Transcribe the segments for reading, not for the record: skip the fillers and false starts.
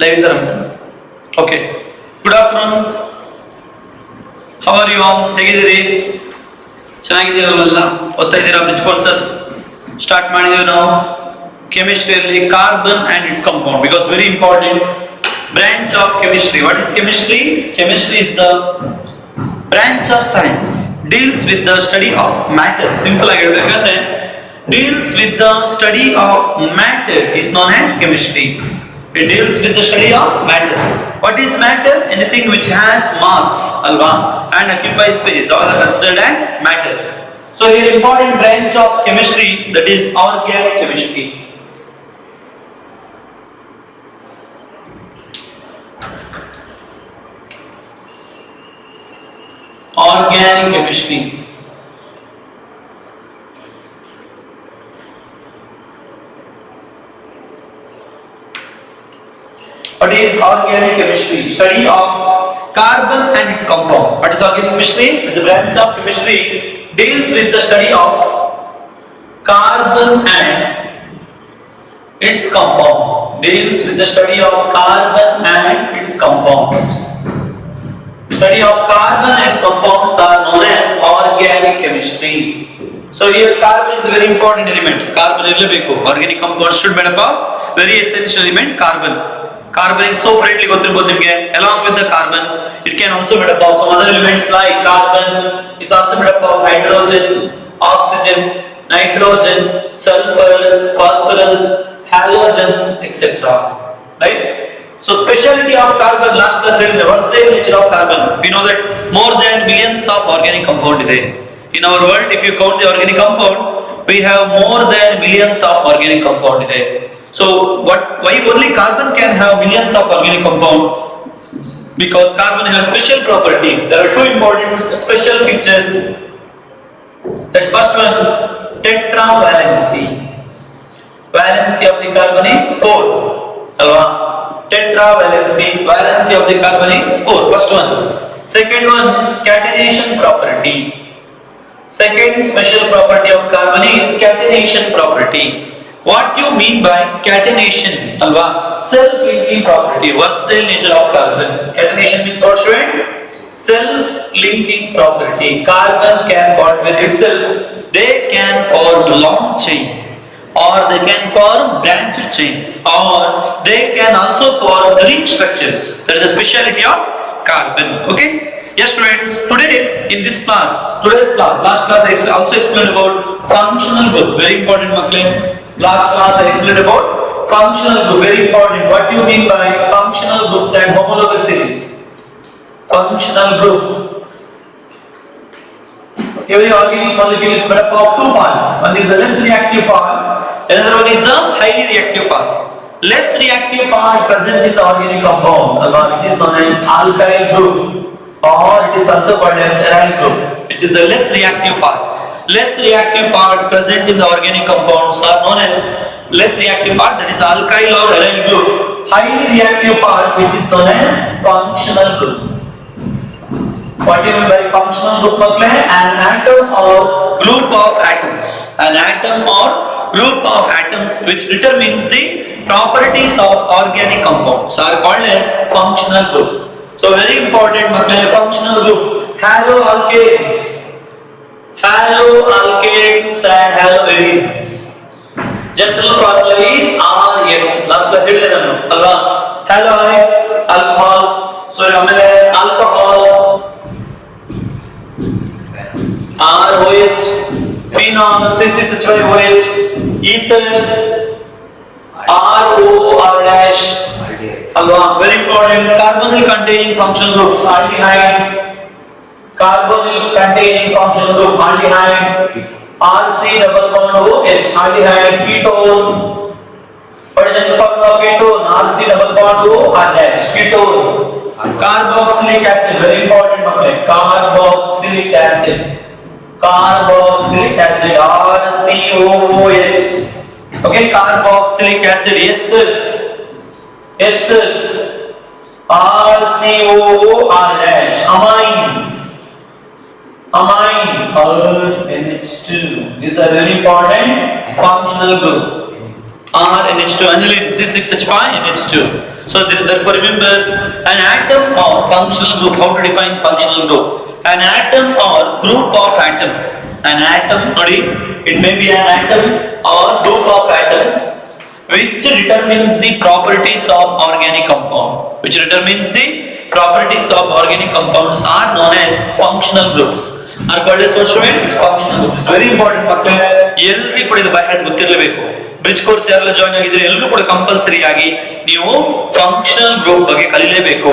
Okay. Good afternoon. How are you all? ಹೇಗಿದ್ದೀರಿ? ಚೆನ್ನಾಗಿದ್ದೀರಲ್ಲ? ಓದ್ತಾ ಇದ್ದೀರಾ? Which courses start ಮಾಡಿದೀವಿ ನಾವು? Chemistry ಅಲ್ಲಿ carbon and its compound, because very important branch of chemistry. What is chemistry? Chemistry is the branch of science deals with the study of matter. Simple ಆಗಿ ಹೇಳಬೇಕಾದ್ರೆ deals with the study of matter is known as chemistry. It deals with the study of matter. What is matter? Anything which has mass, alva, and occupies space, all are considered as matter. So here important branch of chemistry, that is organic chemistry. Organic chemistry. What is organic chemistry? Study of carbon and its compound. What is organic chemistry? The branch of chemistry deals with the study of carbon and its compound. Deals with the study of carbon and its compounds. Study of carbon and its compounds are known as organic chemistry. So here carbon is a very important element. Carbon irlebeku. Organic compounds should be made up of very essential element carbon. Carbon is so friendly ಗೊತ್ತಿರಬಹುದು ನಿಮಗೆ. Along with the carbon, it can also made up of some other elements like carbon is also made up of hydrogen, oxygen, nitrogen, sulfur, phosphorus, halogens, etc. Right? So speciality of carbon, last class read the versatile nature of carbon. We know that more than millions of organic compound ಇದೆ. In our world, if you count the organic compound, we have more than millions of organic compound ಇದೆ. So why only carbon can have millions of organic compound? Because carbon has special property. There are two important special features. That's first one, tetravalency. Valency of the carbon is 4. Alva? Tetravalency. Valency of the carbon is 4. First one. Second one, catenation property. Second special property of carbon is catenation property. What do you mean by catenation? Alva? Self-linking property, versatile nature of carbon. Catenation means what, student? Self-linking property. Carbon can bond with itself. They can form long chain, or they can form branched chain, or they can also form ring structures. That is the speciality of carbon. Okay? Yes, students. Today in this class, today's class, last class I also explained about functional group. Very important, Makle. Last class I explained about functional group, very important. What do you mean by functional groups and homologous series? Functional group. Every organic molecule is made up of two parts. One is the less reactive part, another one is the highly reactive part. Less reactive part present in the organic compound, which is known as alkyl group, or it is also called as aryl group, which is the less reactive part. Less reactive part present in the organic compounds are known as less reactive part, that is alkyl or aryl group. Highly reactive part, which is known as functional group. What do you mean by functional group? An atom or group of atoms. An atom or group of atoms which determines the properties of organic compounds are called as functional group. So very important, functional group. Haloalkanes. Haloalkanes and haloarenes. General formula is RX. Last class ಹೇಳಿದೆ ನಾನು ಅಲ್ವಾ? Haloarenes, alcohol, ಆಮೇಲೆ alcohol, ROH, phenol, CCH5OH, ether, ROR dash, alva. Very important. Carbonyl containing functional groups, aldehydes. Carbonyl containing functional group, aldehyde. RC double bond OH, aldehyde. Ketone. What is the formula of ketone? RC double bond O R dash, ketone. Carboxylic acid, very important. Carboxylic acid. Carboxylic acid, RCOOH. Okay, carboxylic acid, esters. Esters, RCOOR dash. Amines. Amine, NH2. These are very important functional group. RNH2, aniline, C6H5, NH2. Therefore remember, an atom or functional group. How to define functional group? An atom or group of atom. An atom, it may be an atom or group of atoms which determines the properties of organic compound. Which determines the properties of organic compounds are known as functional groups. Are called as what, students? Functional groups. Very important. Every put in the by hand bridge course ಯಾರೆಲ್ಲ join ಆಗಿದ್ರೆ ಎಲ್ಲರೂ ಕೂಡ compulsory ಆಗಿ ನೀವು functional group ಬಗ್ಗೆ ಕಲಿಯಲೇಬೇಕು.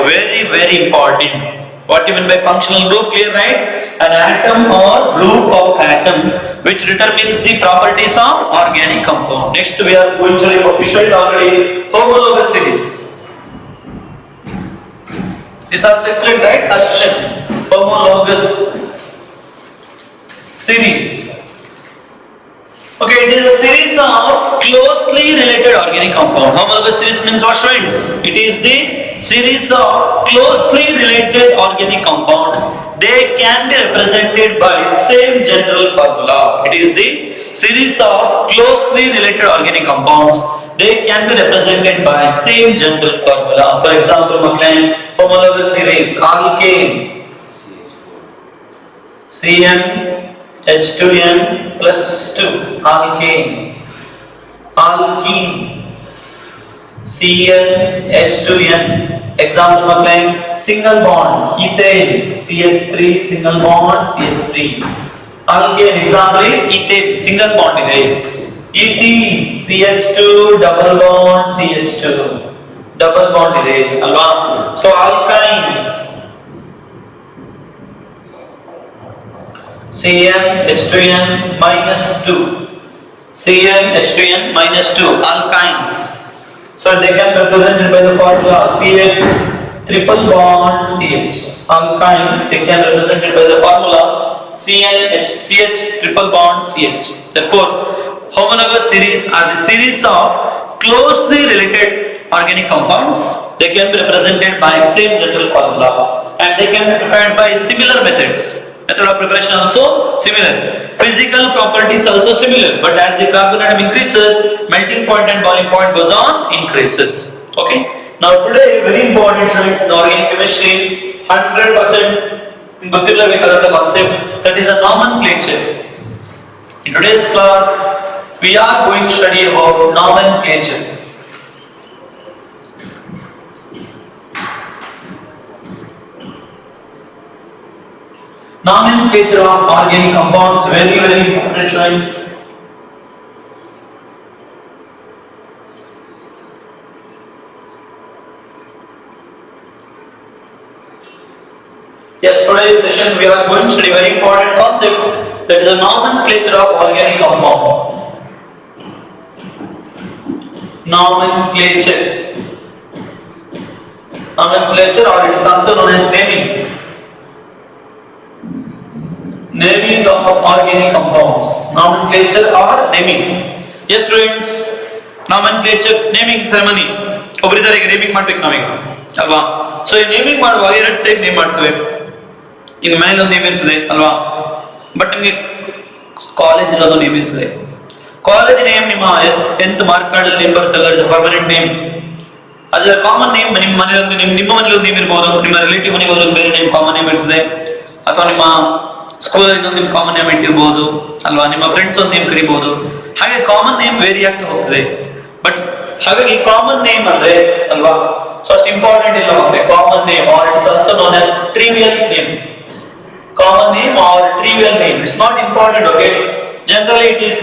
Very important. What you mean by functional group? Clear, right? An atom or group of atom which determines the properties of organic compound. Next we are going to study already homologous series. This also explained, right? Question. Homologous series. Okay, it is a series of closely related organic compound. Homologous series means what, students? It is the series of closely related organic compounds. They can be represented by same general formula. It is the series of closely related organic compounds. They can be represented by same general formula. For example, McLean homologous series alkane CN H2n plus 2 alkane, alkene Cn H2n. Example McLean single bond ethane CH3 single bond CH3. Alkane example is ethane single bond ide. Ethene CH2 double bond CH2 double bond ide alva. So alkynes Cn H2n minus 2. Cn H2n minus 2 alkynes. So they can be represented by the formula CH triple bond CH. Alkynes they can be represented by the formula CH triple bond CH. Therefore, homologous series are the series of closely related organic compounds. They can be represented by same general formula and they can be prepared by similar methods. Method of preparation also similar. Physical properties also similar. But as the carbon atom increases, melting point and boiling point goes on increases. Okay. Now today very important students in organic chemistry 100% ಗೊತ್ತಿರಲೇಬೇಕಾದ concept, that is a nomenclature. In today's class we are going to study about nomenclature. Nomenclature of organic compounds, very important students. Yes, today's session we are going to study very important concept, that is the nomenclature of organic compound. Nomenclature or it is also known as naming. Naming of organic compounds. Nomenclature or naming. Yes students, nomenclature naming ceremony. ಒಬ್ಬರಿದ್ದಾರೆ naming ಮಾಡ್ಬೇಕು ನಾವೀಗ ಅಲ್ವಾ. So ಈ naming ಮಾಡುವಾಗ ಎರಡು type name ಮಾಡ್ತೇವೆ. ಈಗ ಮನೇಲಿ ಒಂದು ನೇಮ್ ಇರ್ತದೆ ಅಲ್ವಾ, ಬಟ್ ನಿಮಗೆ ಕಾಲೇಜ್ ಒಂದು ನೇಮ್ ಇರ್ತದೆ. ಕಾಲೇಜ್ ನೇಮ್ ನಿಮ್ಮ 10th ಮಾರ್ಕ್ ಕಾರ್ಡ್ ಅಲ್ಲಿ ನೇಮ್ ಬರ್ತಲ್ಲ, ಇಟ್ಸ್ ಪರ್ಮನೆಂಟ್ ನೇಮ್. ಅದರ ಕಾಮನ್ ನೇಮ್ ನಿಮ್ಮ ಮನೇಲಿ ಒಂದು ನೇಮ್, ನಿಮ್ಮ ಮನೇಲಿ ಒಂದು ನೇಮ್ ಇರಬಹುದು, ನಿಮ್ಮ ರಿಲೇಟಿವ್ ಮನೆಗೆ ಒಂದು ಬೇರೆ ನೇಮ್ ಕಾಮನ್ ನೇಮ್ ಇರ್ತದೆ, ಅಥವಾ ನಿಮ್ಮ ಸ್ಕೂಲಲ್ಲಿ ಇನ್ನೊಂದು ನೇಮ್ ಕಾಮನ್ ನೇಮ್ ಇಟ್ಟಿರಬಹುದು ಅಲ್ವಾ, ನಿಮ್ಮ ಫ್ರೆಂಡ್ಸ್ ಒಂದು ನೇಮ್ ಕರಿಬಹುದು. ಹಾಗೆ ಕಾಮನ್ ನೇಮ್ ವೇರಿ ಆಗ್ತಾ ಹೋಗ್ತದೆ. ಬಟ್ ಹಾಗಾಗಿ ಕಾಮನ್ ನೇಮ್ ಅಂದ್ರೆ ಅಲ್ವಾ, ಸೊ ಅಷ್ಟು ಇಂಪಾರ್ಟೆಂಟ್ ಇಲ್ಲ ಮಕ್ಕಳೇ. Common name or it is also known as trivial name. Common name or trivial name, it's not important. Okay, generally it is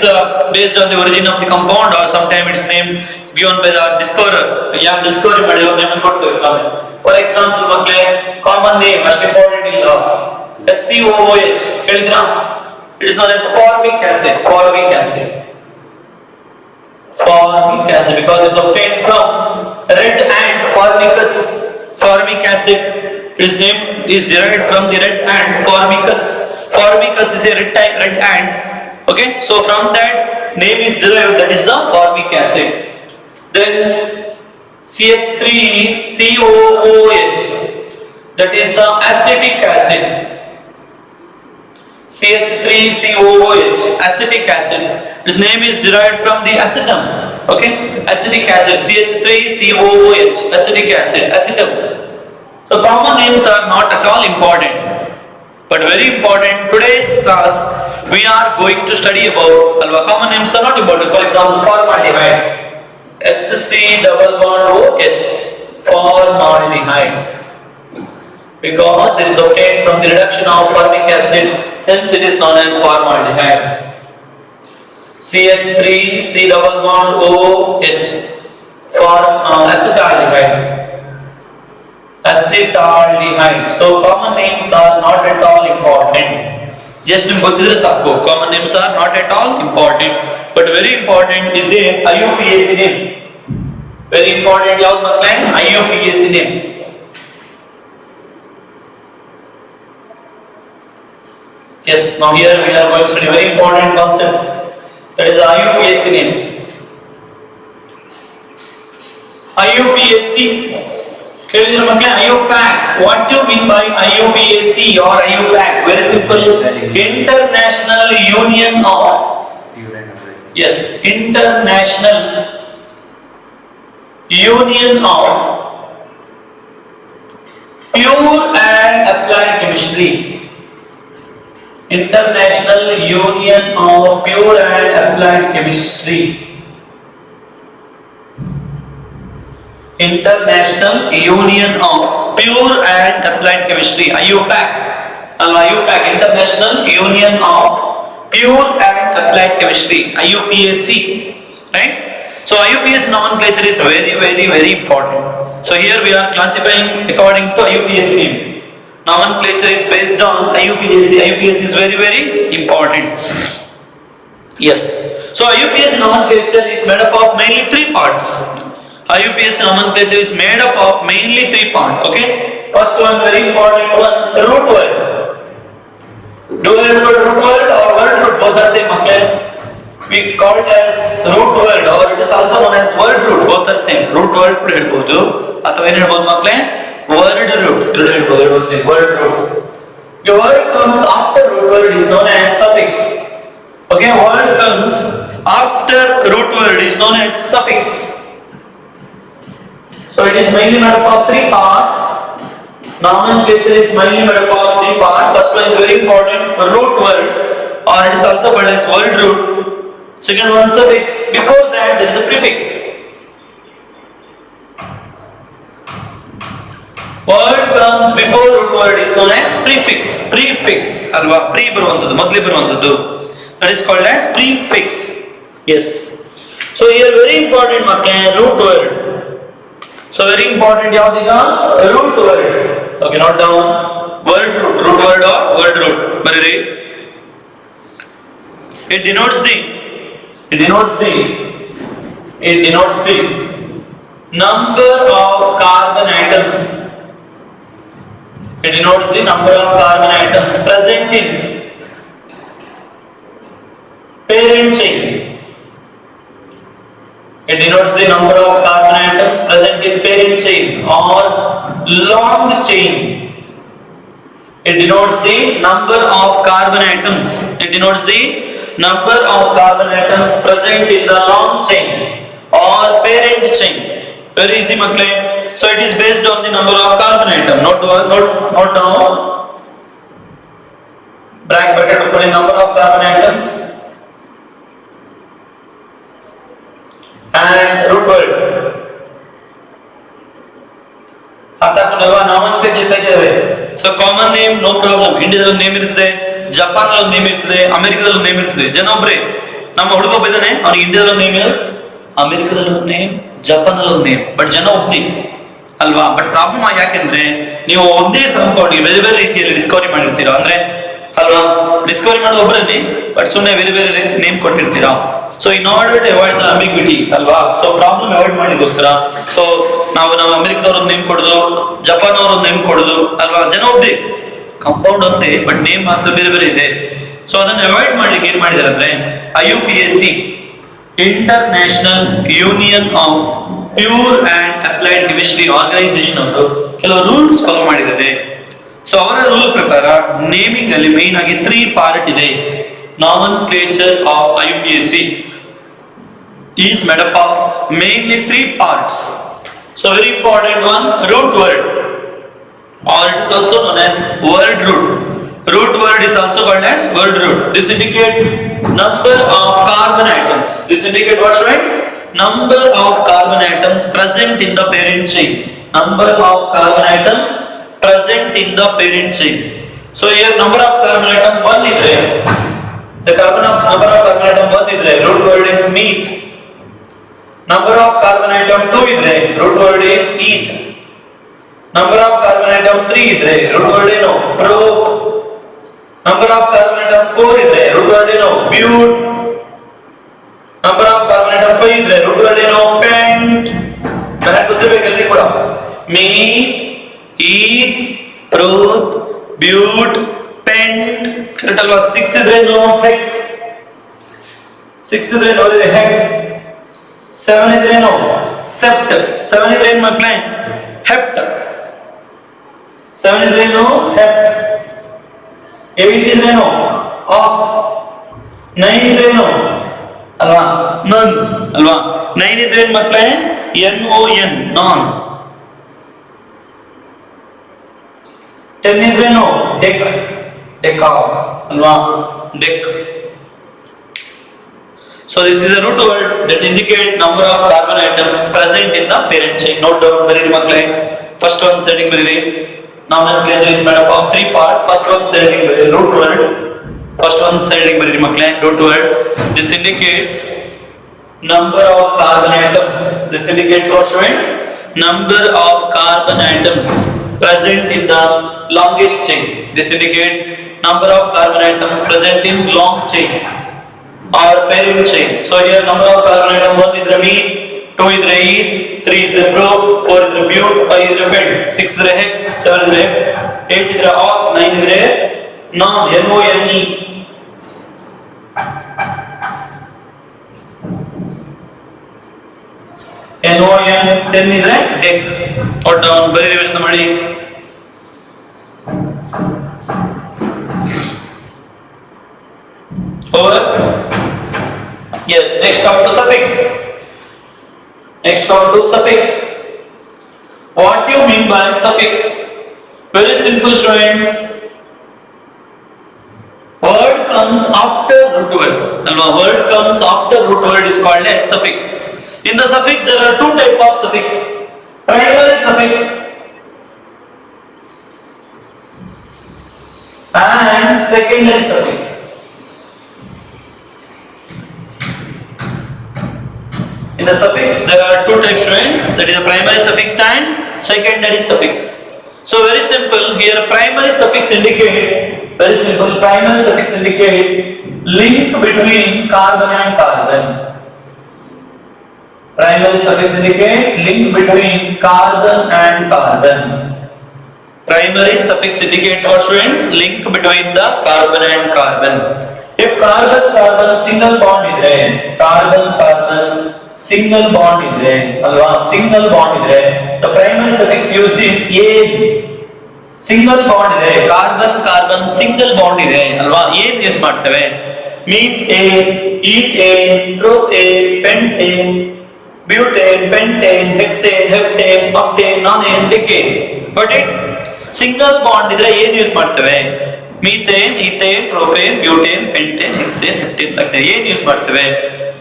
based on the origin of the compound, or sometimes it's named given by the discoverer. Yeah, discovery ಮಾಡಿರೋ name ಅನ್ನು ಕೊಡ್ತೇವೆ ನಾವು. For example ಮಕ್ಕಳೇ, common name ಅಷ್ಟು important ಇಲ್ಲ. HCOOH ಹೇಳಿದ್ರಾ, it is known as formic acid. Formic acid because it's obtained from red ant formicus. Formic acid, its name is derived from the red ant formicus. Formicus is a red ant. Okay, so from that name is derived, that is the formic acid. Then CH3COOH, that is the acetic acid. CH3COOH, acetic acid. Its name is derived from the acetum. Okay, acetic acid, CH3COOH, acetic acid, acetum. So common names are not at all important, but very important. Today's class we are going to study about common names are not important. For example, formaldehyde, HC double bond OH, formaldehyde, because it is obtained from the reduction of formic acid, hence it is known as formaldehyde. CH3C double bond OH, for acetaldehyde, acetaldehyde. So common names are not at all important. Just ನಿಮಗೆ ಸಾಕು, common names are not at all important, but very important is a IUPAC name. Very important ಯಾವುದು ಮಕ್ಕಳೇ? IUPAC name. Yes, now here we are going to study very important concept, that is IUPAC name. IUPAC, ಕೇಳಿದ್ರೆ ಮಕ್ಕಳೇ IUPAC. What do you mean by IUPAC or IUPAC? Very simple. International Union of, yes, International Union of Pure and Applied Chemistry. International Union of Pure and Applied Chemistry. International Union of Pure and Applied Chemistry, IUPAC. IUPAC, International Union of Pure and Applied Chemistry, IUPAC, right? So IUPAC nomenclature is very important. So here we are classifying according to IUPAC name. Nomenclature is based on IUPAC. IUPAC is very important. Yes. So IUPAC nomenclature is made up of mainly three parts. IUPAC nomenclature is made up of mainly three parts. Okay. First one, very important one, root word. Do you remember root word or word root? Both are same. Okay. We call it as root word, or it is also known as word root. Both are same. Root word ಕೂಡ ಹೇಳ್ಬೋದು ಅಥವಾ ಏನು ಹೇಳ್ಬೋದು ಮಕ್ಕಳೇ? Word root. Word root. The word comes after root word is known as suffix. Okay, word comes after root word is known as suffix. So it is mainly made up of three parts. Nomenclature is mainly made up of three parts. First one is very important, root word, or it is also called as word root. Second one, suffix. Before that there is a prefix. Word comes before root word is known as prefix. Prefix alva, pre ಬರುವಂತದ್ದು, ಮೊದಲೇ ಬರುವಂತದ್ದು, that is called as prefix. Yes. So here very important ಮಕ್ಕಳೇ, root word. So very important ಯಾವ್ದೀಗ? root word. Okay, note down. Word root, root word or word root. ಬರೀರಿ. It denotes the number of carbon atoms. It denotes the number of carbon atoms present in parent chain. It denotes the number of carbon atoms present in parent chain or long chain. It denotes the number of carbon atoms. It denotes the number of carbon atoms present in the long chain or parent chain. Very easy, makle. So it is based on the number of carbon atom. Note down. Bracket for the number of carbon atoms and root word. So common name, no problem. India name ಇರುತ್ತದೆ, Japan ಅಲ್ಲಿ name ಇರ್ತದೆ, ಅಮೆರಿಕದಲ್ಲಿ name ಇರ್ತದೆ. ಜನ ಒಬ್ರೆ ನಮ್ಮ ಹುಡುಗ ಒಬ್ಬಿದ್ದಾನೆ, ಅವನಿಗೆ ಇಂಡಿಯಾದಲ್ಲಿ ನೇಮ್ ಇಲ್ಲ, ಅಮೆರಿಕದಲ್ಲಿ ನೇಮ್, ಜಪಾನ್ ಅಲ್ಲಿ ನೇಮ್, ಬಟ್ ಜನ ಒಬ್ಬನೇ ಅಲ್ವಾ? ಬಟ್ ಪ್ರಾಬ್ಲಮ್ ಯಾಕೆಂದ್ರೆ ನೀವು ಒಂದೇ ಸಂಪೌಂಡ್ಗೆ ಬೇರೆ ಬೇರೆ ರೀತಿಯಲ್ಲಿ ಡಿಸ್ಕವರಿ ಮಾಡಿರ್ತೀರಾ, ಅಂದ್ರೆ ಅಲ್ವಾ? ಡಿಸ್ಕವರಿ ಮಾಡೋದು ಒಬ್ಬರಲ್ಲಿ, ಬಟ್ ಸುಮ್ಮನೆ ಬೇರೆ ಬೇರೆ ನೇಮ್ ಕೊಟ್ಟಿರ್ತೀರಾ. So in order to avoid the ambiguity ಅಲ್ವಾ? ಸೊ ಪ್ರಾಬ್ಲಮ್ ಅವಾಯ್ಡ್ ಮಾಡಿಗೋಸ್ಕರ ಸೊ ನಾವು ಅಮೆರಿಕದವ್ರ ನೇಮ್ ಕೊಡೋದು, ಜಪಾನ್ ಅವ್ರ ನೇಮ್ ಕೊಡೋದು ಅಲ್ವಾ? ಜನ ಒಬ್ಬರೇ, ಕಂಪೌಂಡ್ ಒಂದೇ, ಬಟ್ ನೇಮ್ ಮಾತ್ರ ಬೇರೆ ಬೇರೆ ಇದೆ. ಸೊ ಅದನ್ನು ಅವಾಯ್ಡ್ ಮಾಡ್ಲಿಕ್ಕೆ ಏನ್ ಮಾಡಿದಾರೆ ಅಂದ್ರೆ IUPAC, international union of pure and applied chemistry organisation ಅವರು ಕೆಲವು ರೂಲ್ಸ್ ಫಾಲೋ ಮಾಡಿದ್ದಾರೆ. ಸೊ ಅವರ ರೂಲ್ ಪ್ರಕಾರ ನೇಮಿಂಗ್ ಅಲ್ಲಿ ಮೈನ್ ಆಗಿ 3 ಪಾರ್ಟ್ ಇದೆ. Nomenclature of IUPAC. is made up of mainly three parts. So very important one, root word, or it is also known as word root. Root word is also called as word root. This indicates number of carbon atoms. This indicates what, students? Number of carbon atoms present in the parent chain. Number of carbon atoms present in the parent chain. So here number of carbon atom 1 is there. The number of carbon atom 1 is there. Root word is meat. Number of carbon atom 2 is there. Root word is eth. Number of carbon atom 3 is there. Root word is no. Pro. Number of carbon atom 4 is there. Root word is no. But. Number of carbon atom 5 is there. Root word is no. Pent. Correct ಗೊತ್ತಿರಬೇಕಲ್ರಿ ಕೂಡ. Meat, eth, prot, but, pent. Correct ಅಲ್ವಾ? 6 ಇದ್ರೆ no hex. 6 ಇದ್ರೆ ನೋಡಿದ್ರೆ hex. 7 ಇದ್ರೆ no sept. 7 ಇದ್ರೆ ಏನು ಮಕ್ಕಳೇ? hept. 7 ಇದ್ರೆ no hept. 8 ಇದ್ರೆ no oct. 9 ಇದ್ರೆ no ಅಲ್ವಾ? none ಅಲ್ವಾ? 9 ಇದ್ರೆ ಏನು ಮಕ್ಕಳೇ? non, non. 10 ಇದ್ರೆ no dec, deca ಅಲ್ವಾ? dec. So this is a root word that indicates number of carbon atom present in the parent chain. Note down very much. First one setting very. Nomenclature is made up of three parts. First one setting very root word. First one setting very much root word. This indicates number of carbon atoms. This indicates what, students? Number of carbon atoms present in the longest chain. This indicates number of carbon atoms present in long chain or parent chain. So here number of carbon atom 1 is the meat, 2 is the eth, 3 is the pro, 4 is the but, 5 is the pent, 6 is the hex, 7 is the hept, 8 is the oct, 9 is the non, N-O-N-E. N-O-N, 10 is the dec. Note down, very well in the muddy. Over. Yes, next come to suffix. Next come to suffix. What do you mean by suffix? Very simple, students. Word comes after root word. Word comes after root word is called as suffix. In the suffix there are two types of suffix. Primary suffix and secondary suffix. In the suffix there are two types, students, that is the primary suffix and secondary suffix. So very simple, here primary suffix indicate, very simple, primary suffix indicate link between carbon and carbon. Primary suffix indicate link between carbon and carbon. Primary suffix indicates what, students? Link between the carbon and carbon. If carbon carbon single bond is there, carbon carbon single bond is there, alwa single bond is there, the primary suffix used is a. Single bond is there, carbon carbon single bond is there, alwa ಏನು use ಮಾಡ್ತೇವೆ? meat a, eth a, prop a, pent a, butane, pentane, hexane, heptane, octane, nonane, decane. Got it? Single bond ಇದ್ರೆ ಏನು use ಮಾಡ್ತೇವೆ? methane, ethane, propane, butane, pentane, hexane, heptane like that ಏನು use ಮಾಡ್ತೇವೆ?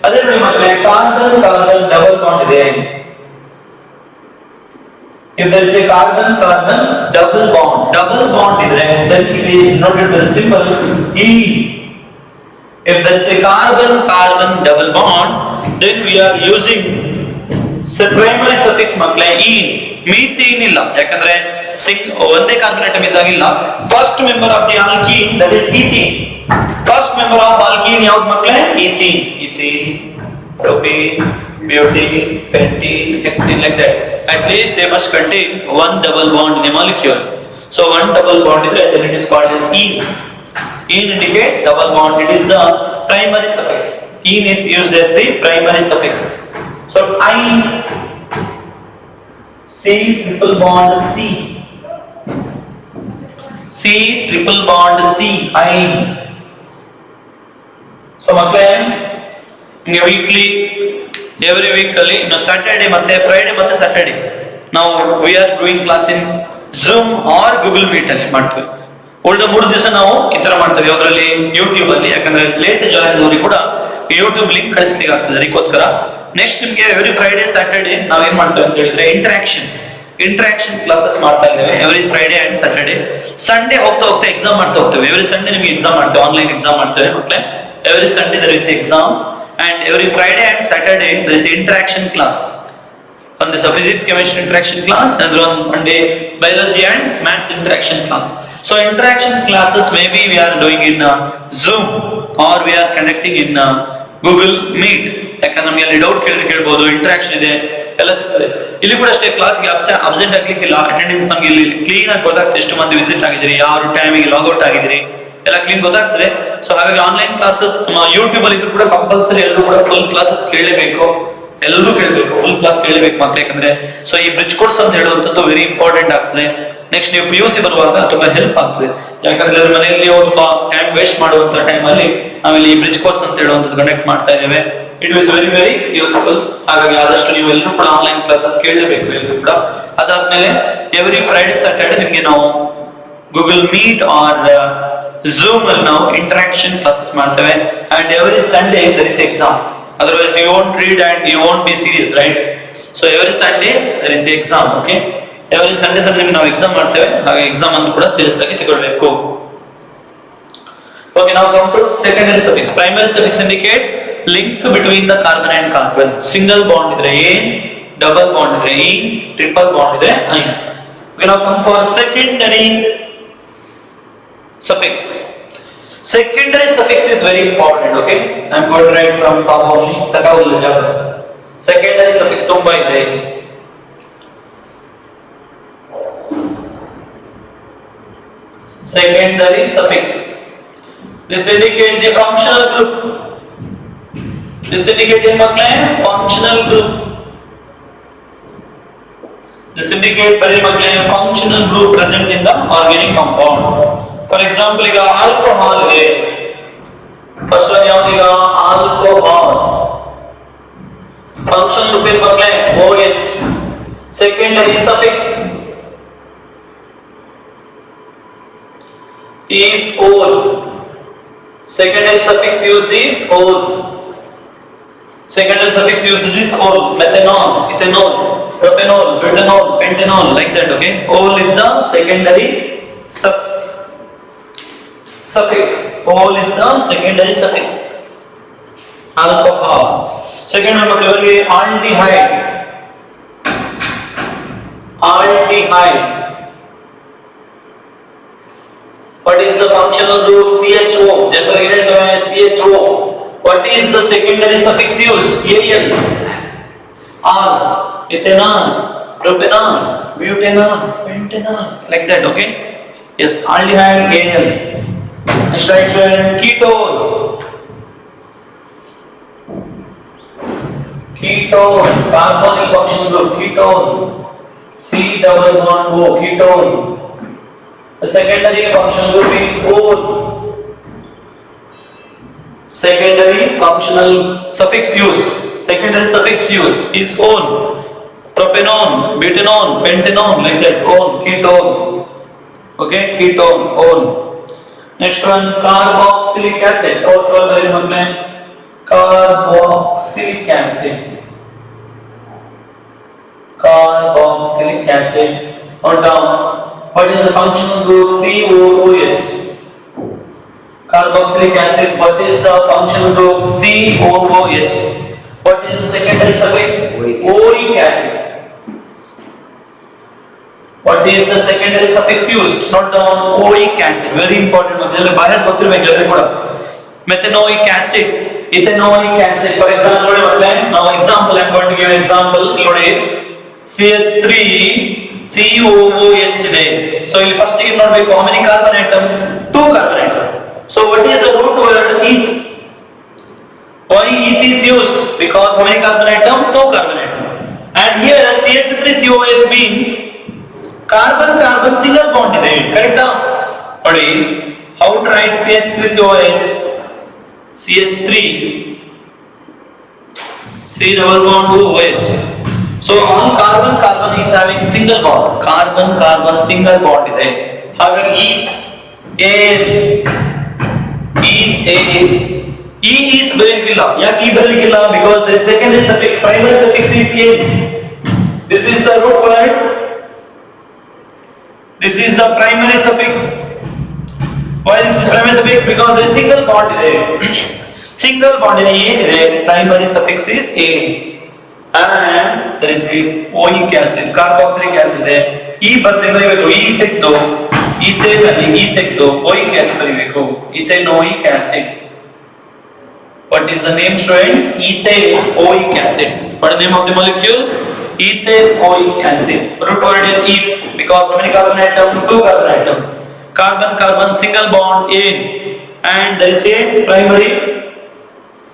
ಅದೇ ನೋಡಿ ಮಕ್ಕಳೇ, carbon carbon double bond ಇದೆ. If there is a carbon carbon double bond iದ್ರೆ, then it is noted with the symbol E. If there is a carbon carbon double bond, then we are using primary suffix ಮಕ್ಕಳೇ E. methane ಇಲ್ಲ, ಯಾಕಂದ್ರೆ ಒಂದೇ carbon atom ಇದ್ದಾಗಿಲ್ಲ. First member of the alkene that is ethene. First member of alkene ಯಾವುದು ಮಕ್ಕಳೇ? ethene. ethene, propane, butane, pentane, hexane like that. At least they must contain one double bond in a molecule. So one double bond is there, then it is called as ene. Ene indicate double bond. It is the primary suffix. Ene is used as the primary suffix. So I, C triple bond C. C triple bond C, I. So ಮಕ್ಕಳೇ, ನಿಮಗೆ weekly every week ಅಲ್ಲಿ ಇನ್ನು Saturday ಮತ್ತೆ Friday ಮತ್ತೆ Saturday ನಾವು we are doing class in zoom R Google meet ಅಲ್ಲಿ ಮಾಡ್ತೀವಿ. ಉಳಿದ 3 ದಿವಸ ನಾವು ಈ ತರ ಮಾಡ್ತೇವೆ ಅದರಲ್ಲಿ ಯೂಟ್ಯೂಬ್ ಅಲ್ಲಿ, ಯಾಕಂದ್ರೆ ಲೇಟ್ ಜಾಯ್ನ್ ಆದವರಿಗೆ ಕೂಡ ಯೂಟ್ಯೂಬ್ ಲಿಂಕ್ ಕಳಿಸ್ಲಿಕ್ಕೆ ಆಗ್ತದೆ ಅದಕ್ಕೋಸ್ಕರ. ನೆಕ್ಸ್ಟ್ ನಿಮ್ಗೆ ಎವ್ರಿ ಫ್ರೈಡೆ ಸ್ಯಾಟರ್ಡೆ ನಾವ್ ಏನ್ ಮಾಡ್ತೇವೆ ಅಂತ ಹೇಳಿದ್ರೆ ಇಂಟ್ರಾಕ್ಷನ್ ಕ್ಲಾಸಸ್ ಮಾಡ್ತಾ ಇದ್ದೇವೆ every Friday and Saturday. Sunday ಹೋಗ್ತಾ ಹೋಗ್ತಾ ಎಕ್ಸಾಮ್ ಮಾಡ್ತಾ ಹೋಗ್ತೇವೆ. ಎವ್ರಿ ಸಂಡೇ ನಿಮ್ಗೆ ಎಕ್ಸಾಮ್ ಮಾಡ್ತೇವೆ, ಆನ್ಲೈನ್ ಎಕ್ಸಾಮ್ ಮಾಡ್ತೇವೆ ಮಕ್ಕಳೇ. Every Sunday there is exam and every Friday and Saturday there is interaction class. One is a physics chemistry interaction class, another one day biology and maths interaction class. So interaction classes maybe we are doing in Zoom or we are conducting in Google Meet. ಯಾಕಂದ್ರೆ ನಮಗೆ ಅಲ್ಲಿ doubt ಕೇಳ್ಬೋದು, interaction ಇದೆ ಎಲ್ಲ ಸಿಗ್ತದೆ. ಇಲ್ಲಿ ಕೂಡ ಅಷ್ಟೇ ಕ್ಲಾಸ್ಗೆ ಅಬ್ಸೆಂಟ್ ಆಗ್ಲಿಕ್ಕಿಲ್ಲ, ಅಟೆಂಡೆನ್ಸ್ ನಮ್ಗೆ ಇಲ್ಲಿ ಕ್ಲೀನ್ ಆಗಿ ಗೊತ್ತಾಗ್ತದೆ ಎಷ್ಟು ಮಂದಿ ವಿಸಿಟ್ ಆಗಿದ್ರಿ, ಯಾವ ಟೈಮಿಗೆ ಲಾಗ್ಔಟ್ ಆಗಿದ್ರಿ ಎಲ್ಲ ಕ್ಲೀನ್ ಗೊತ್ತಾಗ್ತದೆ. ಸೊ ಹಾಗಾಗಿ ಆನ್ಲೈನ್ ಕ್ಲಾಸಸ್ ನಮ್ಮ ಯೂಟ್ಯೂಬ್ ಅಲ್ಲಿ ಇದ್ರು ಕೂಡ ಕಂಪಲ್ಸರಿ ಎಲ್ಲರೂ ಕೂಡ ಫುಲ್ ಕ್ಲಾಸಸ್ ಕೇಳಲೇಬೇಕು, ಎಲ್ಲರೂ ಕೇಳಬೇಕು, ಫುಲ್ ಕ್ಲಾಸ್ ಕೇಳಬೇಕು ಮಕ್ಕಳು. ಯಾಕಂದ್ರೆ ಸೊ ಈ ಬ್ರಿಡ್ಜ್ ಕೋರ್ಸ್ ಅಂತ ಹೇಳುವಂಥದ್ದು ವೆರಿ ಇಂಪಾರ್ಟೆಂಟ್ ಆಗ್ತದೆ. ನೆಕ್ಸ್ಟ್ ನೀವು PUC ಬರುವಾಗ ತುಂಬಾ ಹೆಲ್ಪ್ ಆಗ್ತದೆ. ಯಾಕಂದ್ರೆ ಮನೆಯಲ್ಲಿ ತುಂಬಾ ಟೈಮ್ ವೇಸ್ಟ್ ಮಾಡುವಂತ ಟೈಮ್ ಅಲ್ಲಿ ನಾವಿಲ್ಲಿ ಈ ಬ್ರಿಡ್ಜ್ ಕೋರ್ಸ್ ಅಂತ ಹೇಳುವಂಥದ್ದು ಕಂಡಕ್ಟ್ ಮಾಡ್ತಾ ಇದ್ದೇವೆ. It was very very useful. ಹಾಗಾಗಿ ಆದಷ್ಟು ನೀವು ಎಲ್ಲರೂ ಕೂಡ ಆನ್ಲೈನ್ ಕ್ಲಾಸಸ್ ಕೇಳಲೇಬೇಕು ಎಲ್ಲರೂ ಕೂಡ. ಅದಾದ್ಮೇಲೆ ಎವ್ರಿ ಫ್ರೈಡೆ ಸ್ಯಾಟರ್ಡೆ ನಿಮ್ಗೆ ನಾವು ಗೂಗಲ್ ಮೀಟ್ ಆರ್ Zoom ಅಲ್ಲಿ ನಾವು ಇಂಟರಾಕ್ಷನ್ ಕ್ಲಾಸಸ್ ಮಾಡ್ತೇವೆ. And every Sunday there is exam, otherwise you won't read and you won't be serious, right? So every Sunday there is exam, okay? Every Sunday ನಾವು exam ಮಾಡ್ತೇವೆ, ಹಾಗೆ exam ಅನ್ನು ಕೂಡ serious ಆಗಿ ತಗೊಳ್ಬೇಕು. Okay, now come to secondary suffix. Primary suffix indicate link between the carbon and carbon. Single bond ಇದ್ರೆ A, double bond ಇದ್ರೆ E, triple bond ಇದ್ರೆ I. Okay, now come for secondary suffix. Secondary suffix is very important, okay? I am going to write from top only. Secondary suffix ತುಂಬಾ ಇದೆ. Secondary suffix. This indicates the functional group. This indicates ಮಕ್ಕಳೇ functional group. This indicates ಬರೀ ಮಕ್ಕಳೇ functional group present in the organic compound. For example, ಈಗ alcohol ಇದೆ. First one ಯಾವ್ದೀಗ alcohol. Function group ಏನ್ ಮಕ್ಕಳೇ OH. Secondary suffix is ol. Secondary suffix used is ol. Secondary suffix used is ol. Methanol, ethanol, propanol, butanol, pentanol, like that, okay? Ol is the secondary suffix. Ol is the secondary suffix. Alcohol. Second one मतलब ये aldehyde. Aldehyde. What is the functional group? CHO. General unit है CHO. What is the secondary suffix used? Al. Al. Ethanol, propanol, butanol, pentanol, like that, okay? Yes, aldehyde Al. Next one, ketone. Ketone, carbonyl functional group, ketone. C-double-bond-O, ketone. The secondary functional group is ol. Secondary functional suffix used. Secondary suffix used is ol. Propanol, butanol, pentanol, like that. Ol, ketone. Okay, ketone, ol. Next one, carboxylic acid. Carboxylic acid. Carboxylic acid. Note down. What is the functional group? COOH. Carboxylic acid. What is the functional group? COOH. What is the secondary suffix? Oic acid. What is the secondary suffix used? Note down oic acid. Very important. ಇದರಲ್ಲಿ ಬಾಹ್ಯ ಗೊತ್ತಿರಬೇಕು ಎಲ್ಲರಿಗೂ ಕೂಡ. Methanoic acid, ethanoic acid. For example, ನೋಡಿ ಮಕ್ಕಳೇ, ನಾವು example I am going to give an example. ನೋಡಿ CH3 COOH ಇದೆ. So ಇಲ್ಲಿ ಫಸ್ಟ್ ಗೆ ನೋಡಬೇಕು how many carbon atom? 2 carbon atom. So what is the root word? Eth. Why eth is used? Because how many carbon atom? 2 carbon atom. And here CH3COH means carbon carbon single bond ಇದೆ. ಕರೆಕ್ಟಾ? ನೋಡಿ how to write CH3COH? CH3 C double bond OH. So all carbon is having single bond. Carbon single bond ಇದೆ. ಹಾಗಾಗಿ E is ಬರಲಿಕ್ಕಿಲ್ಲ. ಯಾಕೆ E ಬರಲಿಕ್ಕಿಲ್ಲ? Because the secondary suffix, primary suffix is A. This is the root word. This is the primary suffix. Why this is primary suffix? Because there is single bond ಇದೆ. Single bond ಇದೆ, ಏನಿದೆ? Primary suffix is A. And there is oic acid, carboxylic acid ಇದೆ. E ಬರಬೇಕು, E ತೆಗೆದು ethane ಅಲ್ಲಿ E ತೆಗೆದು oic acid ಬರಬೇಕು. Ethanoic acid. What is the name, students? Ethanoic acid. What is the name of the molecule? Ethanoic acid. Root word is eth because how many carbon atom? 2 carbon atom. Carbon single bond A, and there is a primary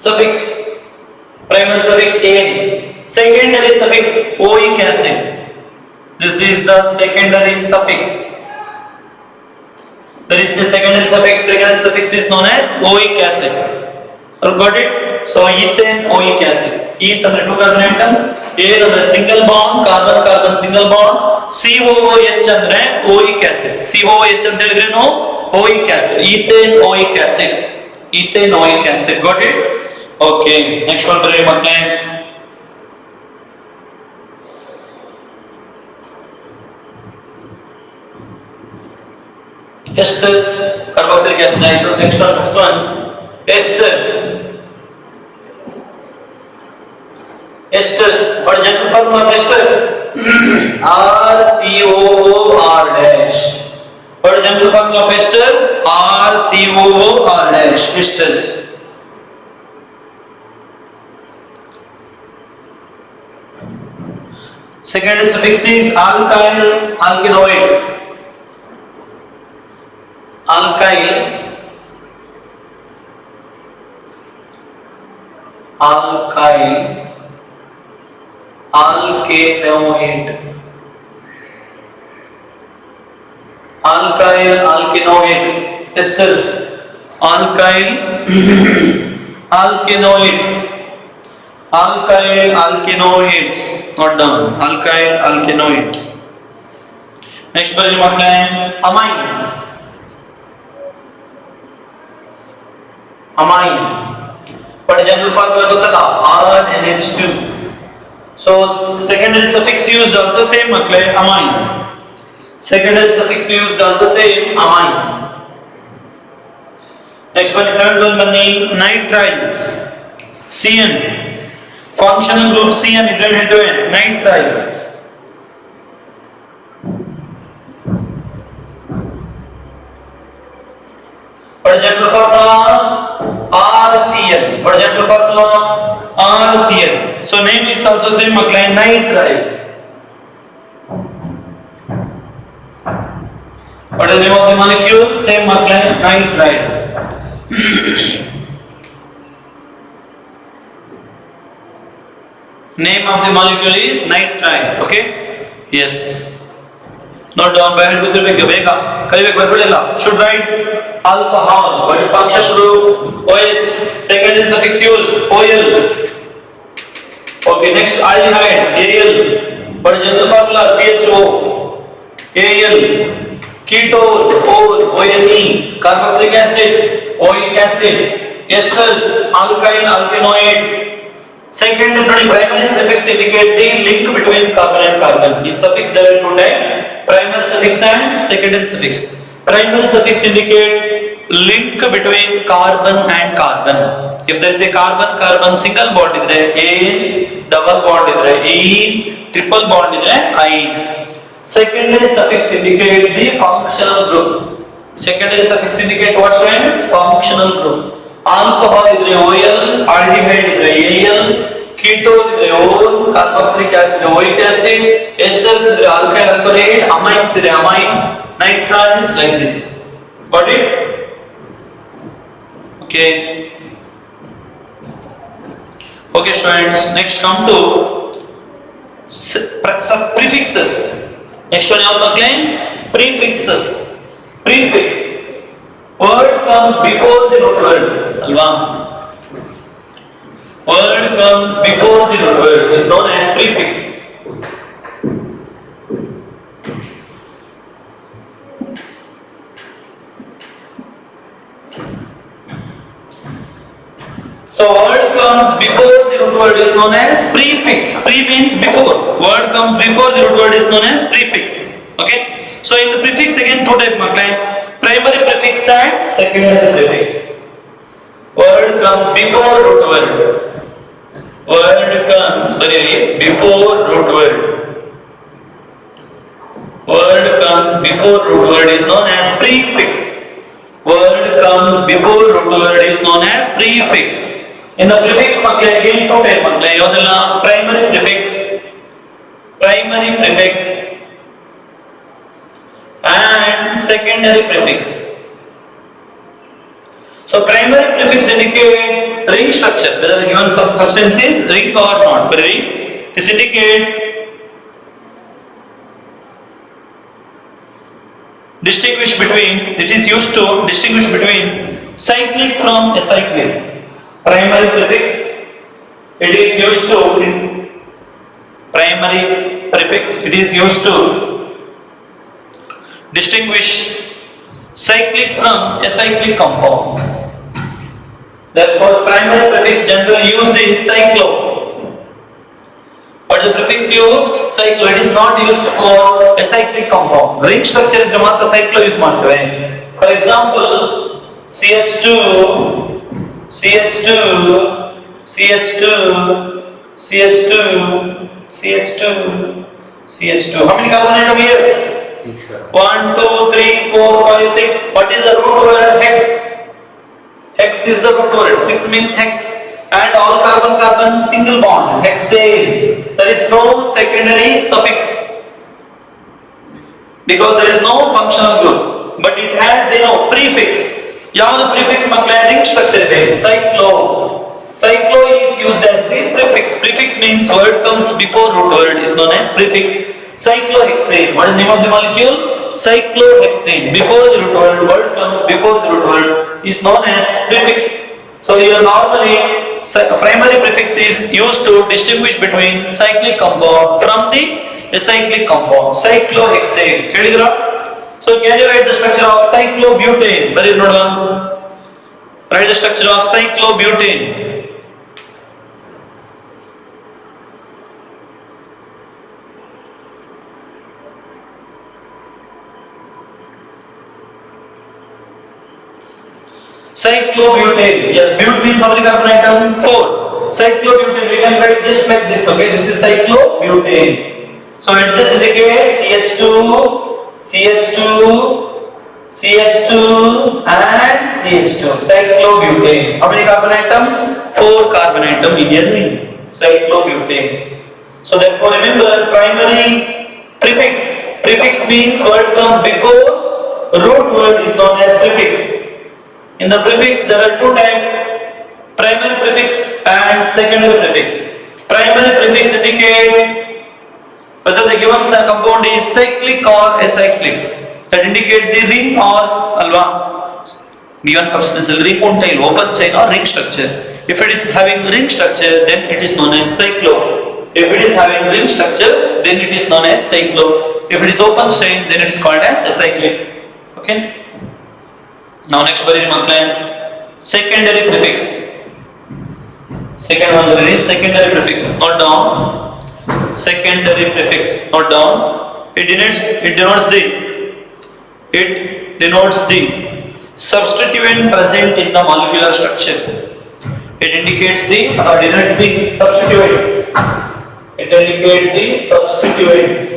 suffix. Primary suffix A. Secondary suffix oic acid. This is the secondary suffix. There is a secondary suffix. Secondary suffix is known as oic acid. Got it? So ethanoic acid. Eth ಅಂದ್ರೆ 2 carbon atom, A ಅಂದ್ರೆ single bond, carbon single bond, COOH ಅಂದ್ರೆ oic acid. COOH ಅಂತ ಹೇಳಿದ್ರೇನು? Oic acid. Ethanoic acid. Ethanoic acid. Got it? Okay. Next one ಬನ್ನಿ ಮಕ್ಕಳೇ. Esters, carboxylic acid. Next one. Esters. What is general formula of ester? RCOOR dash. What is general formula of ester? RCOOR dash. Esters. Secondary suffix is alkyl, alkenoid. Alkyl, alkenoid. Alkenoid. Esters. Alkyl alkenoids. Not down. Alkyl alkenoids. Next bari makle amines. Amine. What is general formula gottalla? RNH2. So secondary suffix used also same makle amine. Secondary suffix used also same amine. Next one is 7th one bani nitriles. CN. Functional group CN ಇದ್ರಲ್ಲಿ ಹೇಳ್ತೇವೆ nitriles. What is general formula? RCN. What is general formula? RCN. So name is also same makle nitrile. What is the name of the molecule? Same makle nitrile. Name of the molecule is nitrile. Okay? Yes. Note down by head bega kalibek barbidiಲ್ಲ. Should write alcohol. What is functional group? OH. Secondary suffix used OL. Okay, next aldehyde AL. What is general formula? CHO. AL. Ketone ONE. Carboxylic acid oic acid. Esters alkyl alkenoid. Secondary primary suffix indicate the link between carbon and carbon. In suffix there are 2 types, primary suffix and secondary suffix. Primary suffix indicate link between carbon and carbon. If there is a carbon single bond idre A, double bond idre E, triple bond idre I. Secondary suffix indicate the functional group. Secondary suffix indicate what, students? Functional group. Alcohol idre OL, aldehyde idre AL, ketone idre ON, carboxylic acid oic acid, esters idre alkyl alkaloid, amines idre amine, nitriles like this. Got it? Okay. Okay, students. Next come to prefixes. Next one yavu makle? Prefixes. Prefix. Word comes before the root word. Alva. word comes before the root word is known as prefix. So word comes before the root word is known as prefix. Pre means before. Word comes before the root word is known as prefix. Okay. So in the prefix again two type makla. Primary prefix and secondary prefix. Word comes before root word. Word comes before root word. Word comes before root word is known as prefix. Word comes before root word is known as prefix. In the prefix again two type primary prefix and secondary prefix. So primary prefix indicate ring structure, whether the given substance is ring or not. This indicate distinguish between, it is used to distinguish between cyclic from acyclic. Primary prefix, it is used to primary prefix, it is used to distinguish cyclic from acyclic compound. Therefore, primary prefix generally used is cyclo. But the prefix used cyclo, it is not used for acyclic compound. Ring structure is matra cyclo use ಮಾಡ್ತೇವೆ. For example, CH2 CH2, CH2, CH2, CH2, CH2. How many carbon atom here? 6. 1, 2, 3, 4, 5, 6. What is the root word? Hex. Hex is the root word. 6 means hex. And all carbon single bond. Hexane. There is no secondary suffix. Because there is no functional group. But it has prefix. ಯಾವುದು prefix ಮಕ್ಕಳೇ ring structure ಇದೆ cyclo is used as the prefix. Prefix means word comes before root word is known as prefix. Cyclohexane, what is the name of the molecule? Cyclohexane. Before the root word comes before the root word is known as prefix. So here normally primary prefix is used to distinguish between cyclic compound from the acyclic compound. Cyclohexane ಕೇಳಿದ್ರಾ? So can you write the structure of cyclobutane? Very good. Write the structure of cyclobutane. Cyclobutane. Yes, but means how many carbon atom? 4. Cyclobutane we can write just like this. Okay, this is cyclobutane. So it just indicates CH2, CH2, CH2 and CH2. Cyclobutane. How many carbon atom? 4 carbon atom in your ring. Cyclobutane. So therefore remember primary prefix. Prefix means word comes before root word is known as prefix. In the prefix there are two types, primary prefix and secondary prefix. Primary prefix indicate whether the given compound is cyclic or acyclic. That indicate the ring or alva. Given substance ring tail, open chain or ring structure. If it is having ring structure, then it is known as cyclo. If it is having ring structure, then it is known as cyclo. If it is open chain, then it is called as acyclic. Okay. Now next bari secondary prefix. Second one is secondary prefix. Note down. Secondary prefix. Note down. It denotes the substituent present in the molecular structure. It indicates denotes the substituents. It indicates the substituents.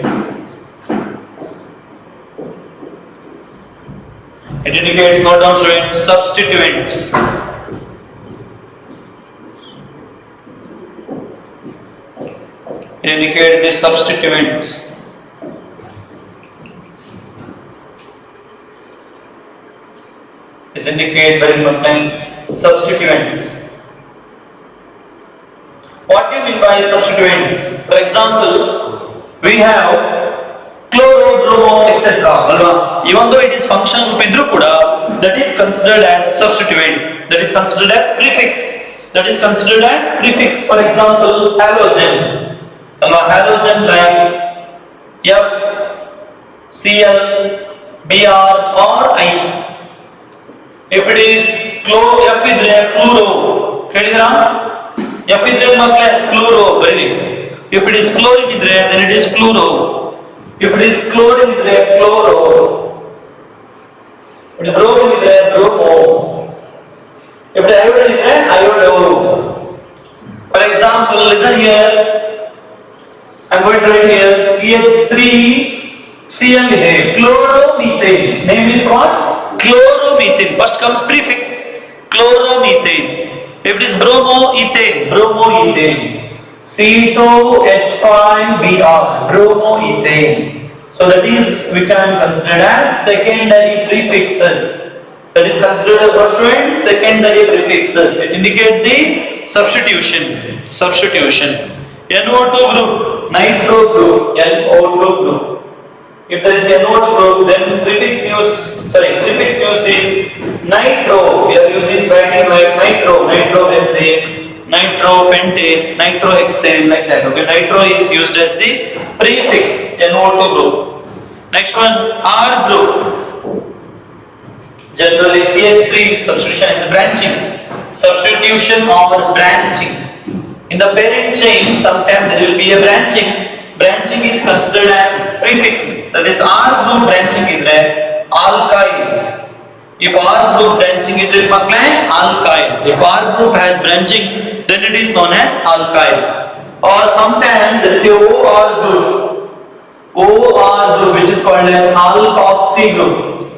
It indicates, note down students, substituents. It indicates the substituents. This indicates very important substituents. What do you mean by substituents? For example, we have chloro, bromo, etc. Even though it is functional group idru kuda, that is considered as substituent. That is considered as prefix. that is considered as prefix. For example, halogen. Halogen like F, Cl, Br or I. If it is F idre fluoro. F idre makle fluoro. If it is fluorine idre, then it is fluoro. If it is chlorine idre chloro. If it is bromine idre bromo. If it is iodine idre iodo. For example, listen here. I am going to write here CH3 Cl idre chloromethane. Name is what? Chloromethane. First comes prefix chloromethane. If it is bromoethane, bromoethane. C2H5Br, bromoethane. So that is we can consider as secondary prefixes. That is considered as what, students? Secondary prefixes. It indicates the substitution. NO2 group, nitro group, NO2 group. If there is NO2 group, then prefix used is nitro. We are using writing like nitrobenzene, nitropentane, nitrohexane, like that. Okay, nitro is used as the prefix, NO2 group. Next one, R group. Generally, CH3 substitution is branching. Substitution or branching. In the parent chain, sometimes there will be a branching. Branching is considered as prefix. That is, R group branching is alkyl. If R group branching is alkyl. If R group has branching, then it is known as alkyl. Or sometimes there is a OR group. OR group, which is called as alkoxy group.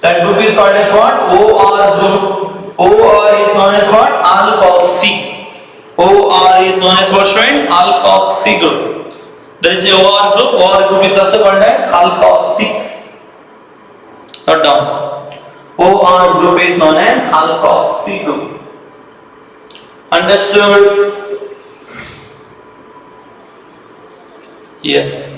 That group is called as what? OR group. OR is known as what? Alkoxy. OR is known as what, student? Alkoxy group. There is a OR group. OR group is also called as alkoxy. Note down. OR group is known as alkoxy group. Understood? Yes.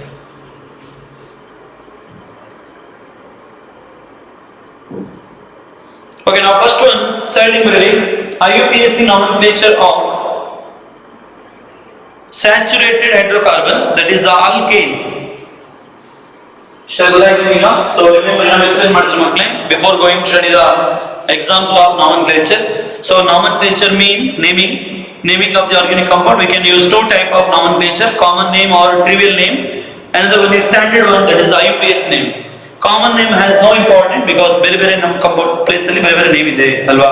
Okay, now first one, similarly, IUPAC nomenclature of saturated hydrocarbon, that is the alkane. Shall I So remember, explain before going to study the example of nomenclature. So nomenclature means naming of the organic compound. We can use two type of nomenclature, common name or trivial name. Another one is standard one, that is the IUPAC name. Common name has no importance because very compound place very name ಇದೆ ಅಲ್ವಾ.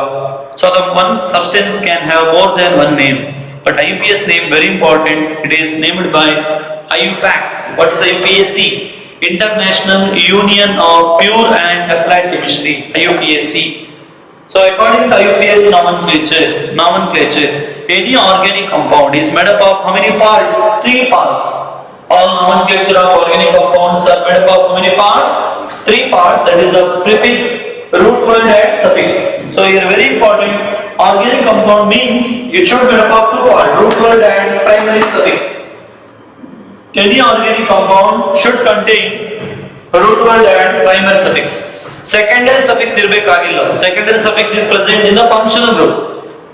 So the one substance can have more than one name. But IUPAC name very important. It is named by IUPAC. What is IUPAC? International Union of Pure and Applied Chemistry. IUPAC. So according to IUPAC nomenclature, any organic compound is made up of how many parts? 3 parts. All nomenclature of organic compounds are made up of how many parts? 3 parts. That is the prefix, root word and suffix. So here very important. Organic compound means it should be made up of 2 parts, root word and primary suffix. Any organic compound should contain root word and primary suffix. Secondary suffix irbekagilla. Secondary suffix is present in the functional group.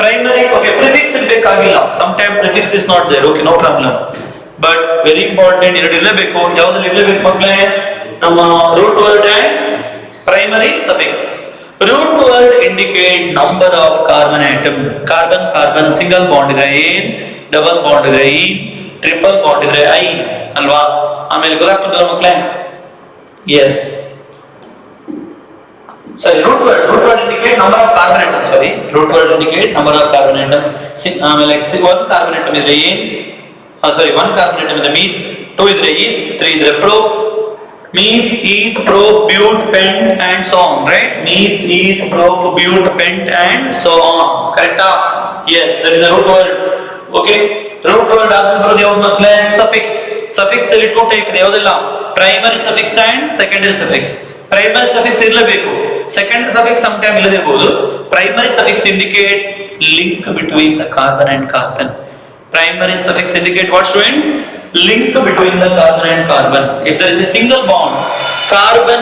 Primary, prefix irbekagilla. Sometimes prefix is not there. Okay, no problem. But very important, irrelebeku. Yavadalli irrelebeku makkale? Nama root word and primary suffix. Root word indicate number of carbon atom. Carbon, single bond ಇದೆ, double bond ಇದೆ, triple bond ಇದೆ, I ಅಲ್ವಾ. ಆಮೇಲೆ ಗೊತ್ತಾಗ್ತದಲ್ಲ ಮಕ್ಕಳೇ? Yes. Sorry, root word indicate number of carbon atom. Root word indicate number of carbon atom. ಆಮೇಲೆ one carbon atom ಇದ್ರೆ one carbon atom ಇದ್ರೆ meth, 2 ಇದ್ರೆ eth, 3 ಇದ್ರೆ pro. Meth, eth, pro, but, pent and so on, right? Meth, eth, pro, but, pent and so on. Correct? Yes, that is the root word. Okay? Root word is suffix. Suffix ಅಲ್ಲಿ 2 type ಇದೆ ಯಾವುದೆಲ್ಲ? Primary suffix and secondary suffix. Primary suffix ಇರಲೇಬೇಕು. Secondary suffix sometime ಇಲ್ಲದಿರಬಹುದು. Primary suffix indicate link between the carbon and carbon. Primary suffix indicate what, students? Link between the carbon and carbon. If there is a single bond, carbon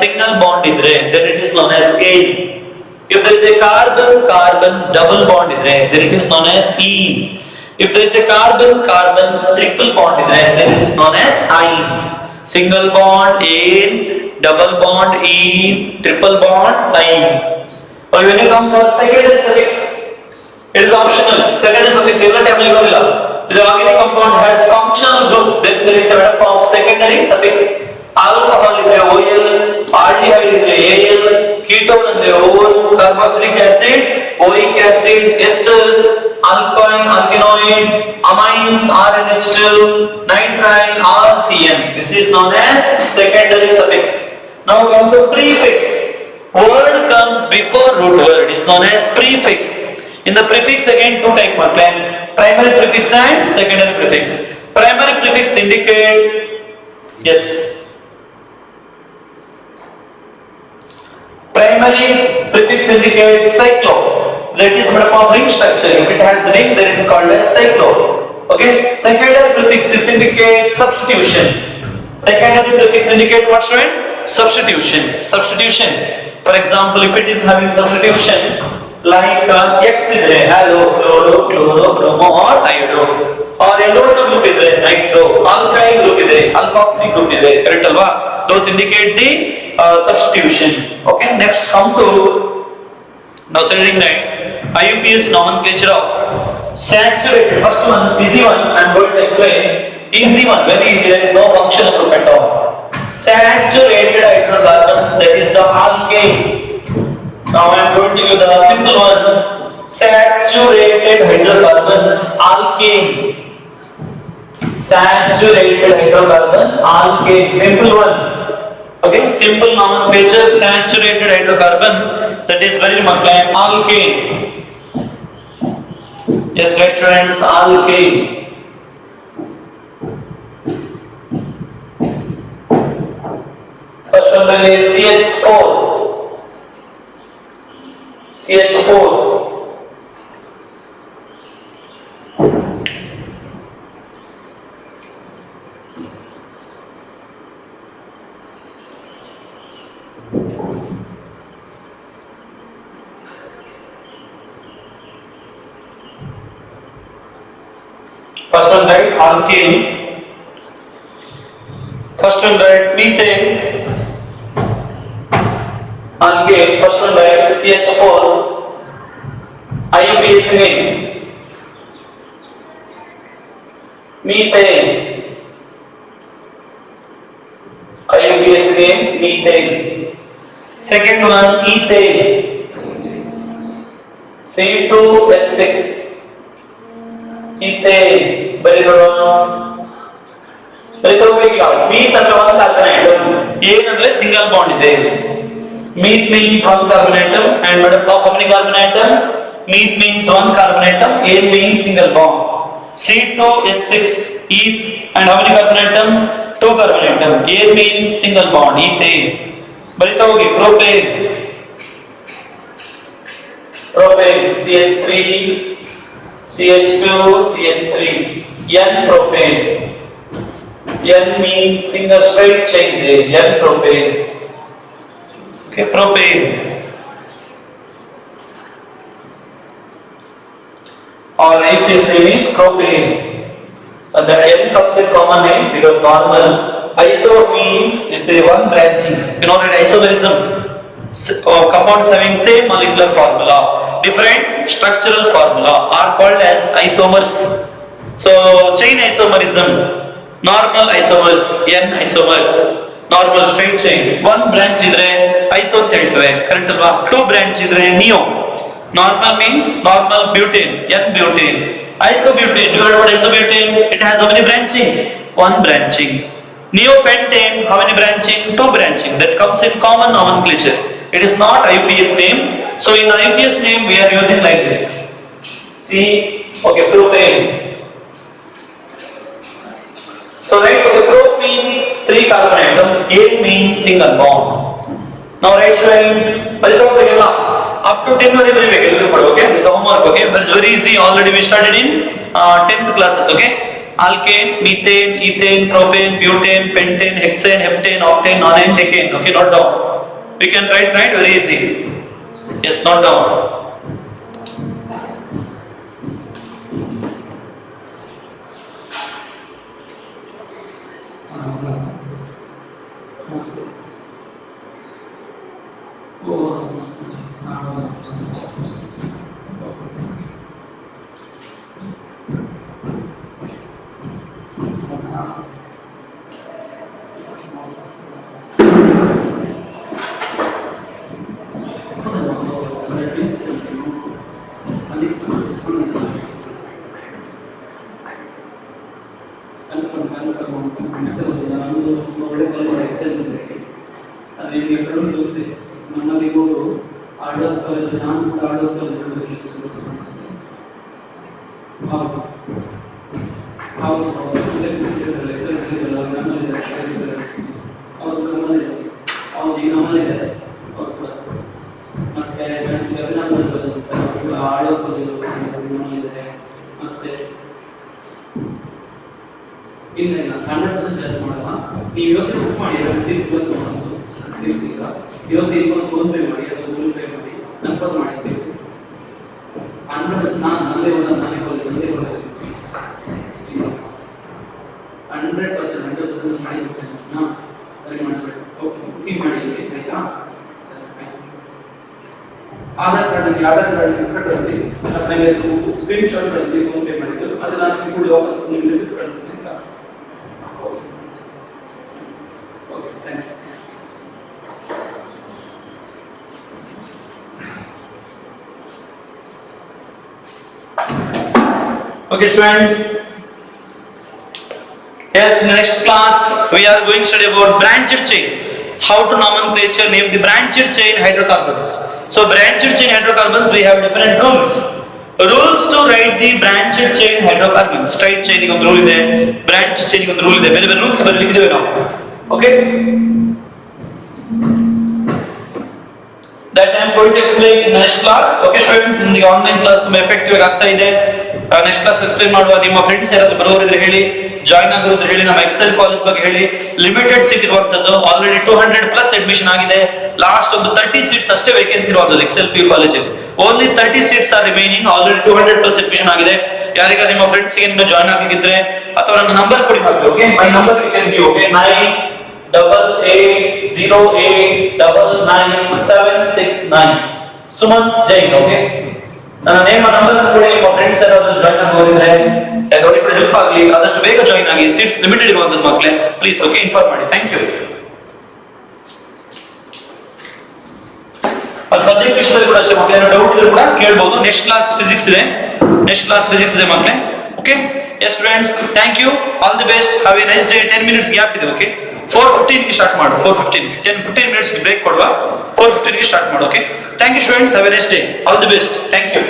single bond idre, then it is known as alene. If there is a carbon-carbon double bond then it is known as ene. If there is a carbon-carbon triple bond then it is known as ine. Single bond ane, double bond ene, triple bond ine. But when you come for secondary suffix, it is optional. Secondary suffix is if the organic compound has functional group, then there is a setup of secondary suffix. Alcohol is OL, aldehyde is AL, ketone is O, carboxylic acid, oic acid, esters, alkyne, alkenoid, amines, RNH2, nitrile, RCN. This is known as secondary suffix. Now we come to prefix. Word comes before root word is known as prefix. In the prefix again two types are primary prefix and secondary prefix. Primary prefix indicate primary prefix indicates cyclo. That is made up of ring structure. If it has ring, then it is called as cyclo. Okay. Secondary prefix this indicates substitution. Secondary prefix indicate what, student? Substitution. Substitution. For example, if it is having substitution like X is there, halo, fluoro, chloro, bromo or iodo, or LO group is there, nitro, alkyl group is there, alkoxy group is there, correct alva? Those indicate the substitution. Okay, next come to now studying that IUPAC nomenclature of saturated. First one, easy one, I am going to explain. Easy one, very easy, there is no functional group at all. Saturated hydrocarbons, that is the alkane. Now I am going to give the simple one. Saturated hydrocarbons, alkane. Saturated hydrocarbon, alkane. Simple one. Okay, simple nomenclature. Saturated hydrocarbon. That is very much alkane. Yes, right, friends. Alkane. First one is CH4. CH4. First one right, alkane. First one right, methane. Alkane. First one right, CH4. IUPAC name. Methane. IUPAC name, methane. Second one, ethane. C2H6. Ethane. Very good one. Very good. Meth ಅಂದ್ರೆ ಒಂದು carbon atom. ಏನ್ ಅಂದ್ರೆ single bond ಇದೆ. Meth means one carbon atom and made up of how many carbon atom? Meth means one carbon atom. A means single bond. C2H6 eth and how many carbon atom? Two carbon atom. A means single bond. Ethane. ಬರಿತಾ ಹೋಗಿ propane. Propane CH3 CH2 CH3 N propane. N means single straight chain there. N propane. Okay, propane. Or IUPAC name is propane. And the N comes in common name because normal. Iso means it's a one branching. You know that isomerism. Compounds having same molecular formula, different structural formula are called as isomers. So chain isomerism, normal isomers, N isomer, normal straight chain. One branch idre iso anta heltave, correct alva? Two branch idre neo. Normal means normal butane, N butane. Isobutane, you heard about isobutane? It has how many branching? One branching. Neopentane, how many branching? Two branching. That comes in common nomenclature. It is not IUPAC name. So in IUPAC name we are using like this. See, okay, propane. So right, okay, prop means three carbon atom. A means single bond. Now right, friends, up to 10 very okay. This is homework. Okay, that is very easy. Already we started in 10th classes. Okay. Alkane, methane, ethane, propane, butane, pentane, hexane, heptane, octane, nonane, decane. Okay, note down. We can write very easy. Yes, not down. Screenshot ಕಳಿಸಿ PhonePe ಮಾಡಿದ್ದು ಅದು ನಾನು ನಿಮಗೆ ವಾಪಸ್ ನಿಮಗೆ receipt ಕಳಿಸ್ತೀನಿ ಅಂತ. Okay, thank you. Okay, students. Yes, in the next class we are going to study about branched chains. How to nomenclature name the branched chain hydrocarbons. So branched chain hydrocarbons we have different rules. Rules to write the branched chain hydrocarbons. Straight chain ಗೆ ಒಂದು rule ಇದೆ, branch chain ಗೆ ಒಂದು rule ಇದೆ. ಬೇರೆ ಬೇರೆ rules ಬರಲಿಕ್ಕಿದೆ ನಾವು. Okay? That I am going to explain in the next class. Okay, students, in the online class ತುಂಬಾ ಎಫೆಕ್ಟಿವ್ ಆಗಿ ಆಗ್ತಾ ಇದೆ. ನೆಕ್ಸ್ಟ್ ಕ್ಲಾಸ್ ಎಕ್ಸ್ಪ್ಲೈನ್ ಮಾಡುವ. ನಿಮ್ಮ ಫ್ರೆಂಡ್ಸ್ ಯಾರಾದ್ರೂ ಬರೋರಿದ್ರೆ ಹೇಳಿ, ಜಾಯಿನ್ ಆಗಿರೋದ್ರೆ ಹೇಳಿ. ನಮ್ಮ ಎಕ್ಸೆಲ್ ಕಾಲೇಜ್ ಬಗ್ಗೆ ಹೇಳಿ. ಲಿಮಿಟೆಡ್ ಸೀಟ್ ಇರುವಂತದ್ದು, ಆಲ್ರೆಡಿ 200+ ಅಡ್ಮಿಷನ್ ಆಗಿದೆ. ಲಾಸ್ಟ್ ಒಂದು 30 ಸೀಟ್ಸ್ ಅಷ್ಟೇ ವೇಕೆನ್ಸಿ ಇರುವಂತದ್ದು Excel P college. Only 30 seats are remaining. Already 200+ admission ಆಗಿದೆ. ಯಾರಿಗ ನಿಮ್ಮ ಫ್ರೆಂಡ್ಸ್ ಗೆ ನೀವು ಜಾಯಿನ್ ಆಗಿದ್ರೆ ಅಥವಾ ನನ್ನ ನಂಬರ್ ಕೊಡಿ ಹಾಕಿ. Okay, my number you can give. Okay, 9880899769 Sumanth Jain. Okay, ನನ್ನ ನೇಮ್ ನಂಬರ್ ಕೊಡಿ. ನಿಮ್ಮ ಫ್ರೆಂಡ್ಸ್ ಯಾರಾದ್ರೂ ಜಾಯಿನ್ ಆಗೋರಿದ್ರೆ ಅವರಿಗೆ ಕೂಡ ಹೆಲ್ಪ್ ಆಗಲಿ. ಆದಷ್ಟು ಬೇಗ ಜಾಯಿನ್ ಆಗಿ. ಸೀಟ್ಸ್ ಲಿಮಿಟೆಡ್ ಇರುವಂತದ್ದು ಮಕ್ಕಳೇ, ಪ್ಲೀಸ್. ಓಕೆ, ಇನ್ಫಾರ್ಮ್ ಮಾಡಿ. Thank you. ಸಬ್ಜೆಕ್ಟ್ ವಿಷಯದಲ್ಲಿ ಕೂಡ ಅಷ್ಟೇ ಮಕ್ಕಳೇ, ಏನೋ ಡೌಟ್ ಇದ್ರೂ ಕೂಡ ಕೇಳಬಹುದು. ನೆಕ್ಸ್ಟ್ ಕ್ಲಾಸ್ ಫಿಸಿಕ್ಸ್ ಇದೆ. ಮಕ್ಕಳೇ. Okay, yes students, thank you. All the best. Have a nice day. 10 minutes gap ಇದೆ. ಓಕೆ, 4:15 ಗೆ ಸ್ಟಾರ್ಟ್ ಮಾಡು. 10-15 ಮಿನಿಟ್ಸ್ ಬ್ರೇಕ್ ಕೊಡುವ. 4:15 ಗೆ ಸ್ಟಾರ್ಟ್ ಮಾಡು. Okay, thank you students. Have a nice day. All the best. Thank you.